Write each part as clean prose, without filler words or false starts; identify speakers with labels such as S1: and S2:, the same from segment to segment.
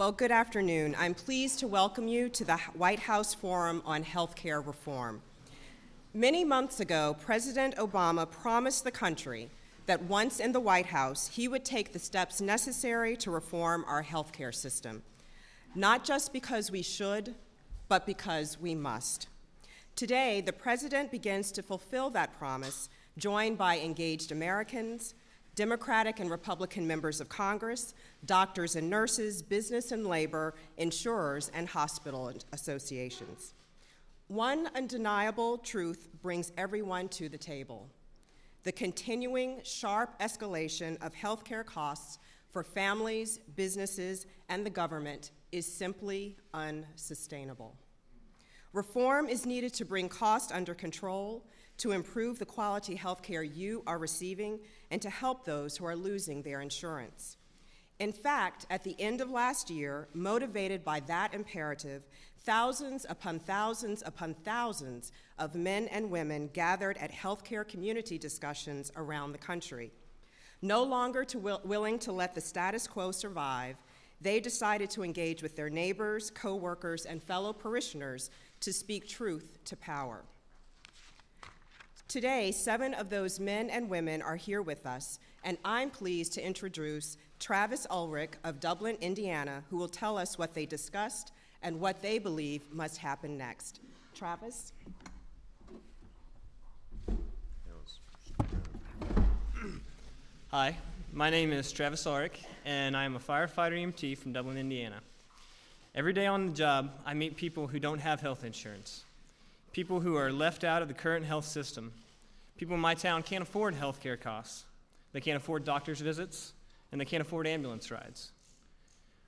S1: Well, good afternoon. I'm pleased to welcome you to the White House Forum on Healthcare Reform. Many months ago, President Obama promised the country that once in the White House, he would take the steps necessary to reform our healthcare system, not just because we should, but because we must. Today, the President begins to fulfill that promise, joined by engaged Americans, Democratic and Republican members of Congress, doctors and nurses, business and labor, insurers, and hospital associations. One undeniable truth brings everyone to the table: the continuing sharp escalation of healthcare costs for families, businesses, and the government is simply unsustainable. Reform is needed to bring costs under control, to improve the quality healthcare you are receiving, and to help those who are losing their insurance. In fact, at the end of last year, motivated by that imperative, thousands upon thousands upon thousands of men and women gathered at healthcare community discussions around the country. No longer willing to let the status quo survive, they decided to engage with their neighbors, coworkers, and fellow parishioners to speak truth to power. Today, 7 of those men and women are here with us, and I'm pleased to introduce Travis Ulrich of Dublin, Indiana, who will tell us what they discussed and what they believe must happen next. Travis?
S2: Hi, my name is Travis Ulrich, and I am a firefighter EMT from Dublin, Indiana. Every day on the job, I meet people who don't have health insurance, people who are left out of the current health system. People in my town can't afford health care costs. They can't afford doctor's visits, and they can't afford ambulance rides.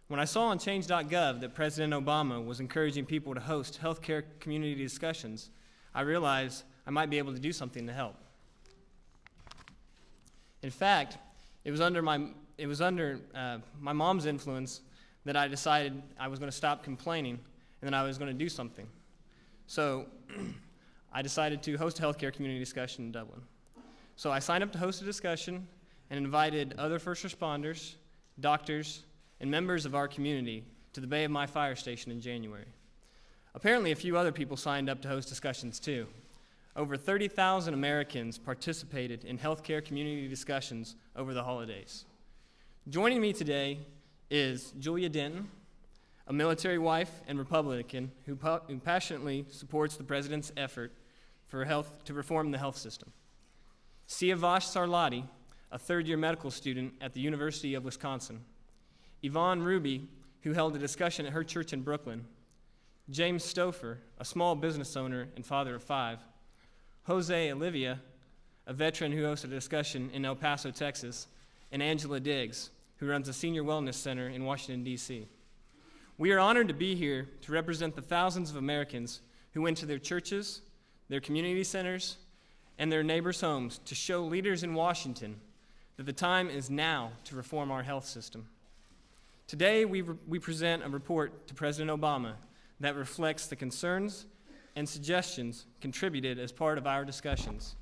S2: When I saw on change.gov that President Obama was encouraging people to host healthcare community discussions, I realized I might be able to do something to help. In fact, it was under my mom's influence that I decided I was going to stop complaining and that I was going to do something. So I decided to host a healthcare community discussion in Dublin. So I signed up to host a discussion and invited other first responders, doctors, and members of our community to the bay of my fire station in January. Apparently, a few other people signed up to host discussions too. Over 30,000 Americans participated in healthcare community discussions over the holidays. Joining me today is Julia Denton, a military wife and Republican who passionately supports the President's effort to reform the health system. Siavash Sarlati, a third-year medical student at the University of Wisconsin. Yvonne Ruby, who held a discussion at her church in Brooklyn. James Stouffer, a small business owner and father of 5. Jose Olivia, a veteran who hosted a discussion in El Paso, Texas. And Angela Diggs, who runs a senior wellness center in Washington, D.C. We are honored to be here to represent the thousands of Americans who went to their churches, their community centers, and their neighbors' homes to show leaders in Washington that the time is now to reform our health system. Today, we present a report to President Obama that reflects the concerns and suggestions contributed as part of our discussions.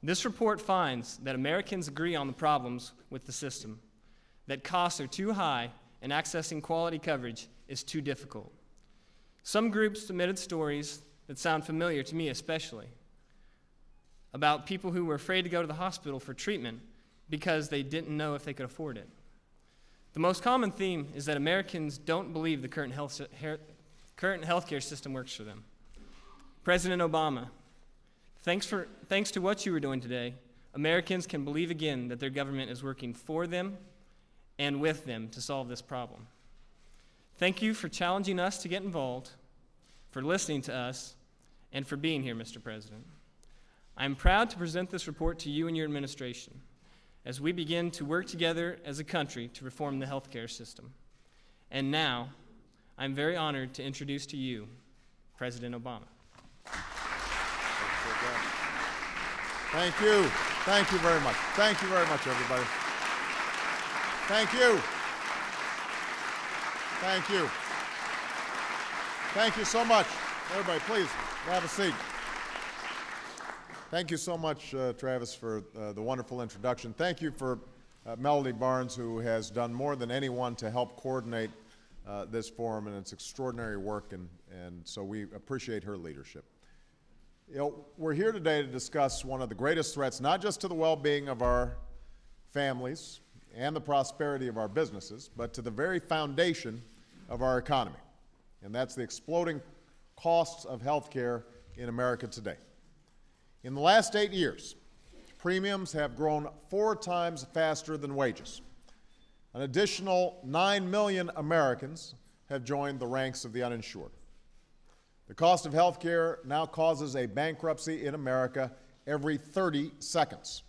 S2: This report finds that Americans agree on the problems with the system, that costs are too high and accessing quality coverage is too difficult. Some groups submitted stories that sound familiar to me especially, about people who were afraid to go to the hospital for treatment because they didn't know if they could afford it. The most common theme is that Americans don't believe the current healthcare system works for them. President Obama, thanks to what you were doing today, Americans can believe again that their government is working for them and with them to solve this problem. Thank you for challenging us to get involved, for listening to us, and for being here, Mr. President. I am proud to present this report to you and your administration as we begin to work together as a country to reform the healthcare system. And now, I'm very honored to introduce to you President Obama.
S3: Thank you. Thank you very much. Thank you very much, everybody. Thank you. Thank you. Thank you so much. Everybody, please, have a seat. Thank you so much, Travis, for the wonderful introduction. Thank you for Melody Barnes, who has done more than anyone to help coordinate this forum, and it's extraordinary work, and so we appreciate her leadership. You know, we're here today to discuss one of the greatest threats, not just to the well-being of our families and the prosperity of our businesses, but to the very foundation of our economy, and that's the exploding costs of health care in America today. In the last 8 years, premiums have grown 4 times faster than wages. An additional 9 million Americans have joined the ranks of the uninsured. The cost of health care now causes a bankruptcy in America every 30 seconds.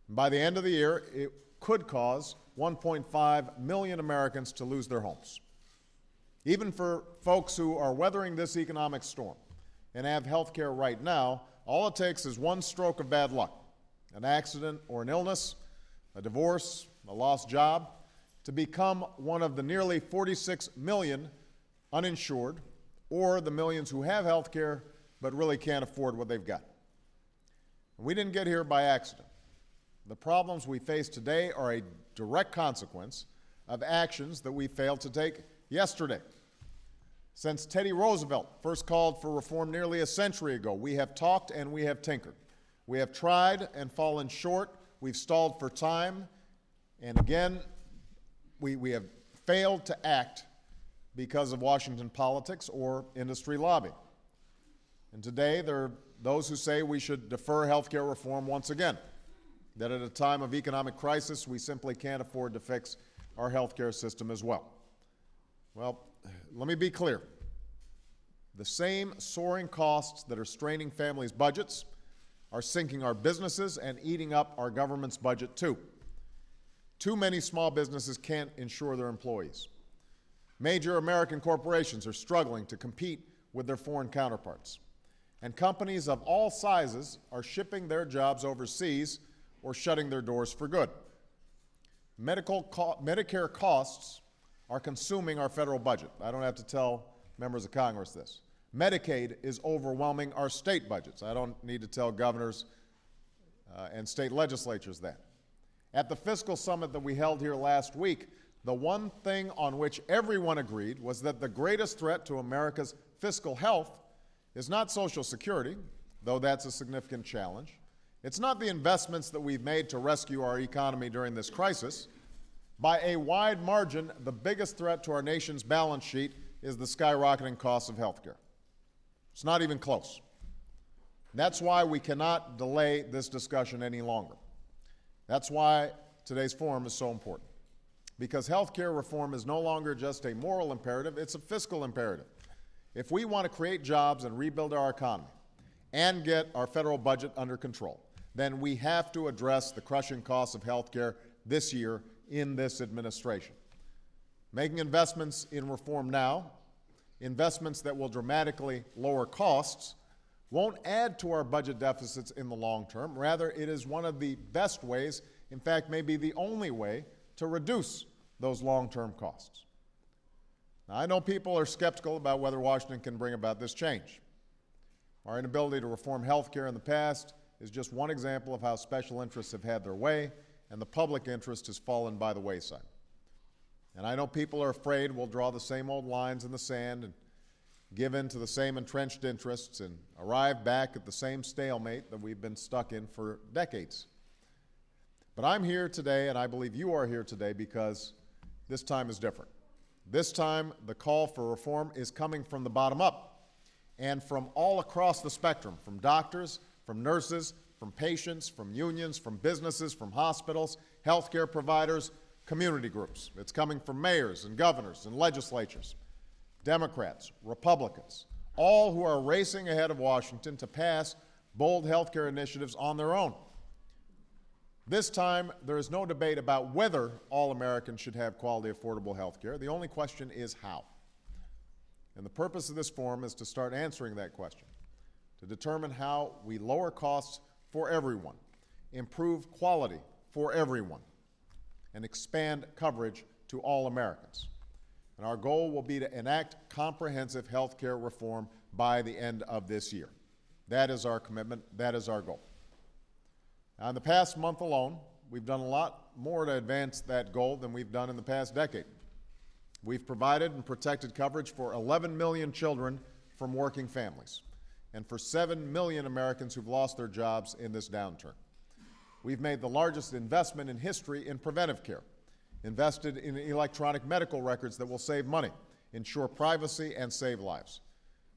S3: And by the end of the year, it could cause 1.5 million Americans to lose their homes. Even for folks who are weathering this economic storm and have health care right now, all it takes is one stroke of bad luck, an accident or an illness, a divorce, a lost job, to become one of the nearly 46 million uninsured, or the millions who have health care but really can't afford what they've got. We didn't get here by accident. The problems we face today are a direct consequence of actions that we failed to take yesterday. Since Teddy Roosevelt first called for reform nearly a century ago, we have talked and we have tinkered. We have tried and fallen short. We've stalled for time. And again, we have failed to act because of Washington politics or industry lobbying. And today, there are those who say we should defer health care reform once again, that at a time of economic crisis, we simply can't afford to fix our health care system as well. Well, let me be clear. The same soaring costs that are straining families' budgets are sinking our businesses and eating up our government's budget too. Too many small businesses can't insure their employees. Major American corporations are struggling to compete with their foreign counterparts. And companies of all sizes are shipping their jobs overseas or shutting their doors for good. Medicare costs are consuming our federal budget. I don't have to tell members of Congress this. Medicaid is overwhelming our state budgets. I don't need to tell governors and state legislatures that. At the fiscal summit that we held here last week, the one thing on which everyone agreed was that the greatest threat to America's fiscal health is not Social Security, though that's a significant challenge. It's not the investments that we've made to rescue our economy during this crisis. By a wide margin, the biggest threat to our nation's balance sheet is the skyrocketing cost of health care. It's not even close. That's why we cannot delay this discussion any longer. That's why today's forum is so important. Because health care reform is no longer just a moral imperative, it's a fiscal imperative. If we want to create jobs and rebuild our economy and get our federal budget under control, then we have to address the crushing costs of health care this year in this administration. Making investments in reform now, investments that will dramatically lower costs, won't add to our budget deficits in the long term. Rather, it is one of the best ways, in fact, maybe the only way, to reduce those long-term costs. Now, I know people are skeptical about whether Washington can bring about this change. Our inability to reform health care in the past is just one example of how special interests have had their way, and the public interest has fallen by the wayside. And I know people are afraid we'll draw the same old lines in the sand and give in to the same entrenched interests and arrive back at the same stalemate that we've been stuck in for decades. But I'm here today, and I believe you are here today, because this time is different. This time, the call for reform is coming from the bottom up and from all across the spectrum, from doctors, from nurses, from patients, from unions, from businesses, from hospitals, healthcare providers, community groups. It's coming from mayors and governors and legislatures, Democrats, Republicans, all who are racing ahead of Washington to pass bold healthcare initiatives on their own. This time, there is no debate about whether all Americans should have quality, affordable health care. The only question is how. And the purpose of this forum is to start answering that question, to determine how we lower costs for everyone, improve quality for everyone, and expand coverage to all Americans. And our goal will be to enact comprehensive health care reform by the end of this year. That is our commitment. That is our goal. Now, in the past month alone, we've done a lot more to advance that goal than we've done in the past decade. We've provided and protected coverage for 11 million children from working families and for 7 million Americans who've lost their jobs in this downturn. We've made the largest investment in history in preventive care, invested in electronic medical records that will save money, ensure privacy, and save lives.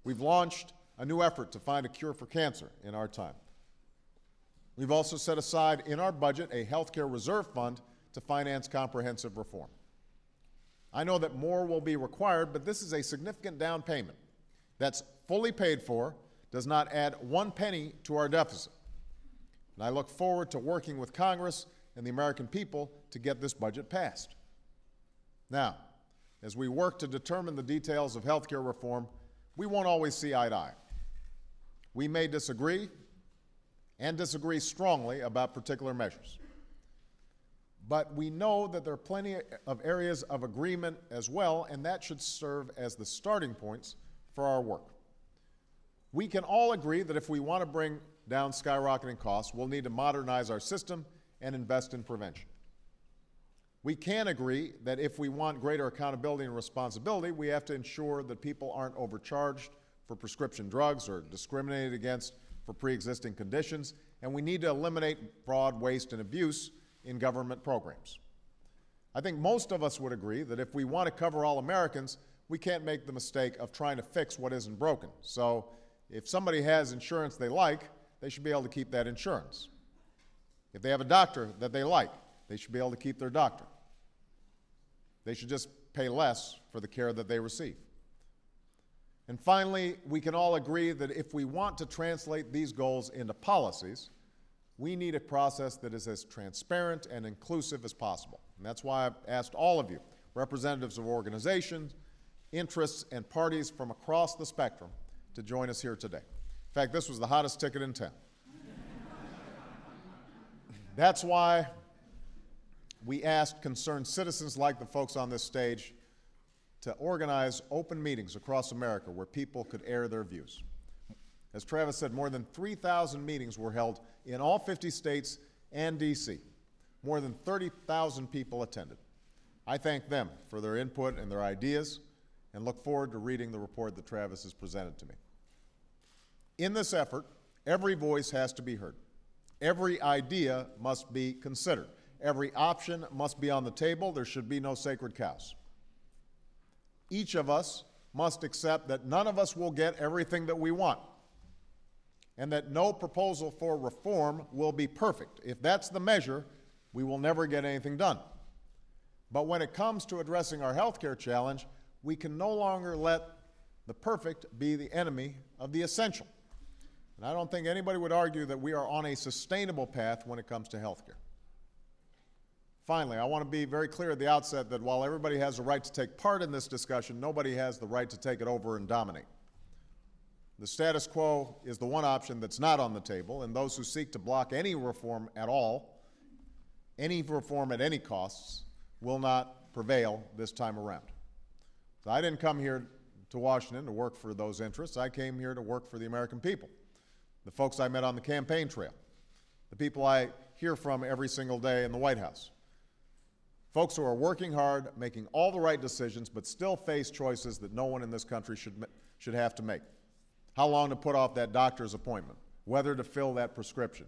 S3: We've launched a new effort to find a cure for cancer in our time. We've also set aside in our budget a healthcare reserve fund to finance comprehensive reform. I know that more will be required, but this is a significant down payment that's fully paid for, does not add 1 penny to our deficit. And I look forward to working with Congress and the American people to get this budget passed. Now, as we work to determine the details of health care reform, we won't always see eye to eye. We may disagree, and disagree strongly about particular measures. But we know that there are plenty of areas of agreement as well, and that should serve as the starting points for our work. We can all agree that if we want to bring down skyrocketing costs, we'll need to modernize our system and invest in prevention. We can agree that if we want greater accountability and responsibility, we have to ensure that people aren't overcharged for prescription drugs or discriminated against for pre-existing conditions, and we need to eliminate fraud, waste, and abuse in government programs. I think most of us would agree that if we want to cover all Americans, we can't make the mistake of trying to fix what isn't broken. So if somebody has insurance they like, they should be able to keep that insurance. If they have a doctor that they like, they should be able to keep their doctor. They should just pay less for the care that they receive. And finally, we can all agree that if we want to translate these goals into policies, we need a process that is as transparent and inclusive as possible. And that's why I've asked all of you, representatives of organizations, interests, and parties from across the spectrum, to join us here today. In fact, this was the hottest ticket in town. That's why we asked concerned citizens like the folks on this stage to organize open meetings across America where people could air their views. As Travis said, more than 3,000 meetings were held in all 50 states and D.C. More than 30,000 people attended. I thank them for their input and their ideas and look forward to reading the report that Travis has presented to me. In this effort, every voice has to be heard. Every idea must be considered. Every option must be on the table. There should be no sacred cows. Each of us must accept that none of us will get everything that we want, and that no proposal for reform will be perfect. If that's the measure, we will never get anything done. But when it comes to addressing our health care challenge, we can no longer let the perfect be the enemy of the essential. And I don't think anybody would argue that we are on a sustainable path when it comes to health care. Finally, I want to be very clear at the outset that while everybody has the right to take part in this discussion, nobody has the right to take it over and dominate. The status quo is the one option that's not on the table, and those who seek to block any reform at all, any reform at any costs, will not prevail this time around. So I didn't come here to Washington to work for those interests. I came here to work for the American people, the folks I met on the campaign trail, the people I hear from every single day in the White House. Folks who are working hard, making all the right decisions, but still face choices that no one in this country should have to make. How long to put off that doctor's appointment, whether to fill that prescription,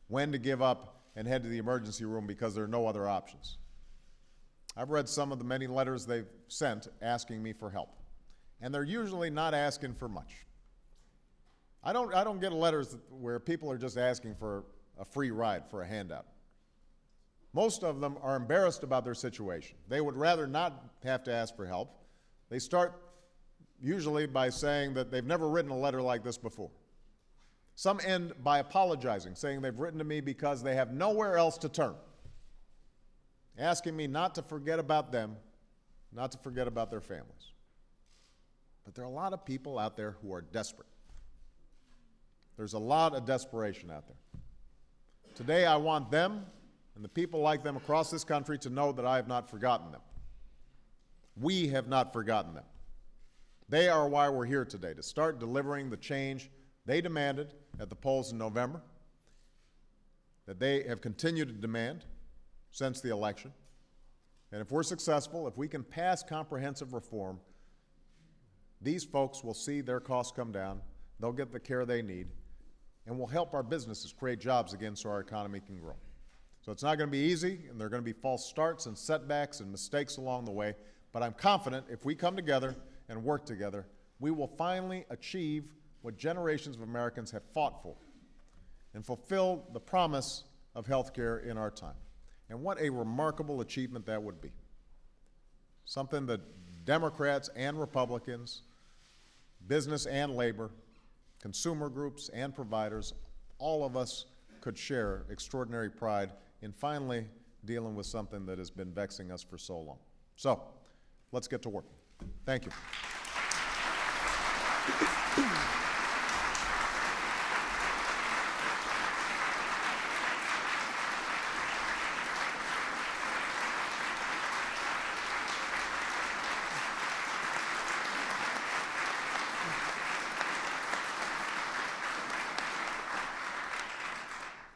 S3: when to give up and head to the emergency room because there are no other options. I've read some of the many letters they've sent asking me for help, and they're usually not asking for much. I don't get letters where people are just asking for a free ride, for a handout. Most of them are embarrassed about their situation. They would rather not have to ask for help. They start usually by saying that they've never written a letter like this before. Some end by apologizing, saying they've written to me because they have nowhere else to turn, asking me not to forget about them, not to forget about their families. But there are a lot of people out there who are desperate. There's a lot of desperation out there. Today, I want them and the people like them across this country to know that I have not forgotten them. We have not forgotten them. They are why we're here today, to start delivering the change they demanded at the polls in November, that they have continued to demand since the election, And if we're successful, if we can pass comprehensive reform, these folks will see their costs come down, they'll get the care they need, and will help our businesses create jobs again so our economy can grow. So it's not going to be easy, and there are going to be false starts and setbacks and mistakes along the way, but I'm confident if we come together and work together, we will finally achieve what generations of Americans have fought for and fulfill the promise of health care in our time. And what a remarkable achievement that would be. Something that Democrats and Republicans, business and labor, consumer groups and providers, all of us could share extraordinary pride in finally dealing with something that has been vexing us for so long. So, let's get to work. Thank you.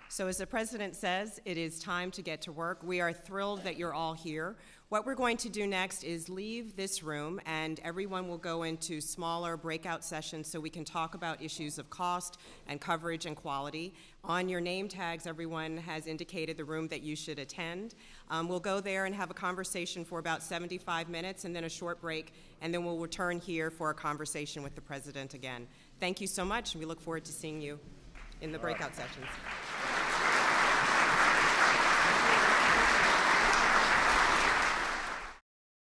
S1: So as the President says, it is time to get to work. We are thrilled that you're all here. What we're going to do next is leave this room, and everyone will go into smaller breakout sessions so we can talk about issues of cost and coverage and quality. On your name tags, everyone has indicated the room that you should attend. We'll go there and have a conversation for about 75 minutes and then a short break, and then we'll return here for a conversation with the President again. Thank you so much, and we look forward to seeing you in the breakout sessions.